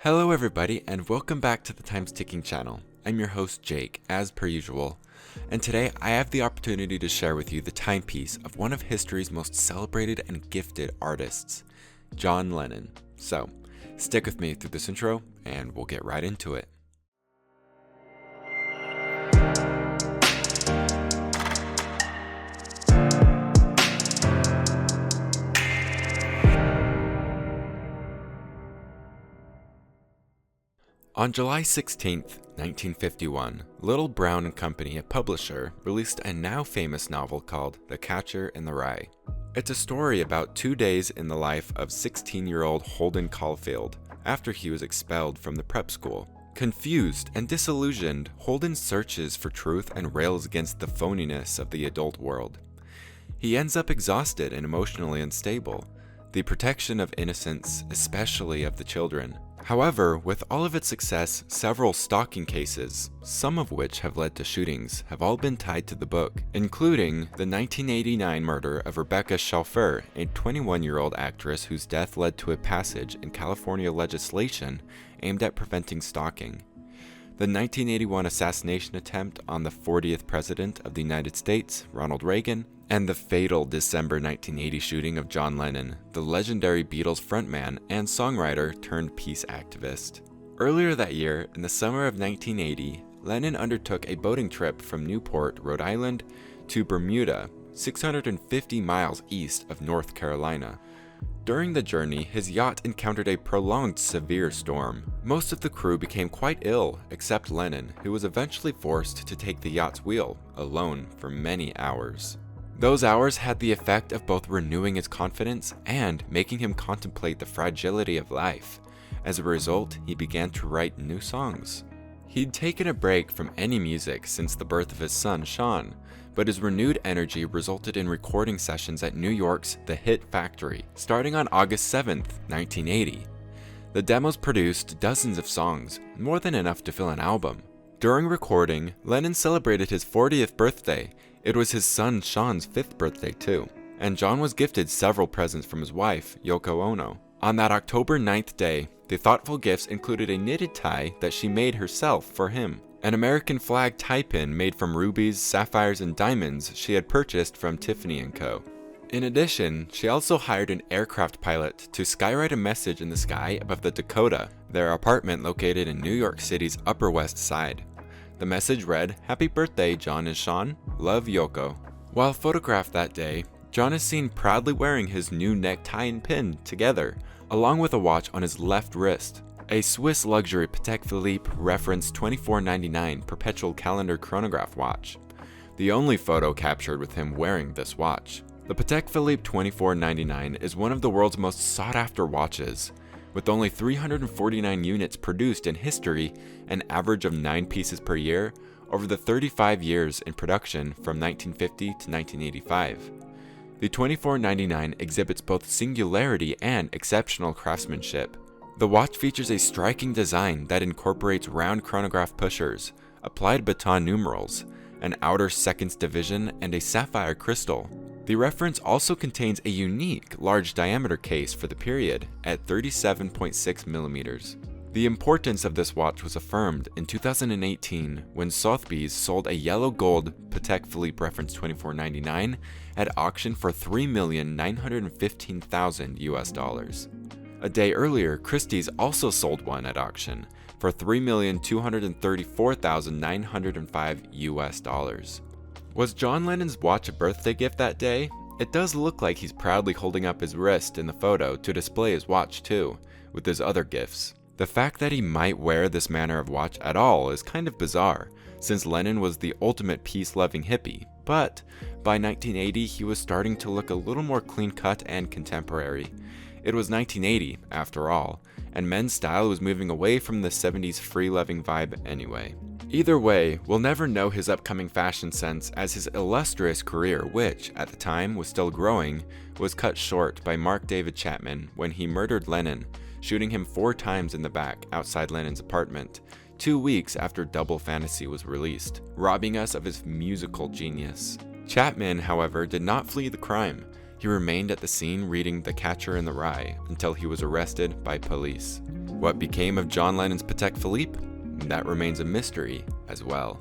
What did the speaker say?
Hello everybody and welcome back to the Time's Ticking channel. I'm your host Jake, as per usual, and today I have the opportunity to share with you the timepiece of one of history's most celebrated and gifted artists, John Lennon. So, stick with me through this intro and we'll get right into it. On July 16, 1951, Little Brown & Company, a publisher, released a now famous novel called The Catcher in the Rye. It's a story about 2 days in the life of 16-year-old Holden Caulfield after he was expelled from the prep school. Confused and disillusioned, Holden searches for truth and rails against the phoniness of the adult world. He ends up exhausted and emotionally unstable, the protection of innocence, especially of the children. However, with all of its success, several stalking cases, some of which have led to shootings, have all been tied to the book, including the 1989 murder of Rebecca Schaeffer, a 21-year-old actress whose death led to a passage in California legislation aimed at preventing stalking, the 1981 assassination attempt on the 40th President of the United States, Ronald Reagan, and the fatal December 1980 shooting of John Lennon, the legendary Beatles frontman and songwriter turned peace activist. Earlier that year, in the summer of 1980, Lennon undertook a boating trip from Newport, Rhode Island, to Bermuda, 650 miles east of North Carolina. During the journey, his yacht encountered a prolonged severe storm. Most of the crew became quite ill, except Lennon, who was eventually forced to take the yacht's wheel, alone, for many hours. Those hours had the effect of both renewing his confidence and making him contemplate the fragility of life. As a result, he began to write new songs. He'd taken a break from any music since the birth of his son, Sean, but his renewed energy resulted in recording sessions at New York's The Hit Factory, starting on August 7, 1980. The demos produced dozens of songs, more than enough to fill an album. During recording, Lennon celebrated his 40th birthday. It was his son Sean's 5th birthday too, and John was gifted several presents from his wife, Yoko Ono. On that October 9th day, the thoughtful gifts included a knitted tie that she made herself for him, an American flag tie pin made from rubies, sapphires, and diamonds she had purchased from Tiffany & Co. In addition, she also hired an aircraft pilot to skywrite a message in the sky above the Dakota, their apartment located in New York City's Upper West Side. The message read, "Happy birthday, John and Sean. Love, Yoko." While photographed that day, John is seen proudly wearing his new necktie and pin together, along with a watch on his left wrist, a Swiss luxury Patek Philippe reference 2499 perpetual calendar chronograph watch, the only photo captured with him wearing this watch. The Patek Philippe 2499 is one of the world's most sought-after watches. With only 349 units produced in history, an average of 9 pieces per year, over the 35 years in production from 1950 to 1985. The 2499 exhibits both singularity and exceptional craftsmanship. The watch features a striking design that incorporates round chronograph pushers, applied baton numerals, an outer seconds division, and a sapphire crystal. The reference also contains a unique large diameter case for the period at 37.6 millimeters. The importance of this watch was affirmed in 2018 when Sotheby's sold a yellow gold Patek Philippe reference 2499 at auction for $3,915,000 US. A day earlier, Christie's also sold one at auction for $3,234,905 US. Was John Lennon's watch a birthday gift that day? It does look like he's proudly holding up his wrist in the photo to display his watch too, with his other gifts. The fact that he might wear this manner of watch at all is kind of bizarre, since Lennon was the ultimate peace-loving hippie, but by 1980 he was starting to look a little more clean-cut and contemporary. It was 1980, after all, and men's style was moving away from the 70s free-loving vibe anyway. Either way, we'll never know his upcoming fashion sense, as his illustrious career, which, at the time, was still growing, was cut short by Mark David Chapman when he murdered Lennon, shooting him 4 times in the back outside Lennon's apartment, 2 weeks after Double Fantasy was released, robbing us of his musical genius. Chapman, however, did not flee the crime. He remained at the scene reading The Catcher in the Rye until he was arrested by police. What became of John Lennon's Patek Philippe? That remains a mystery as well.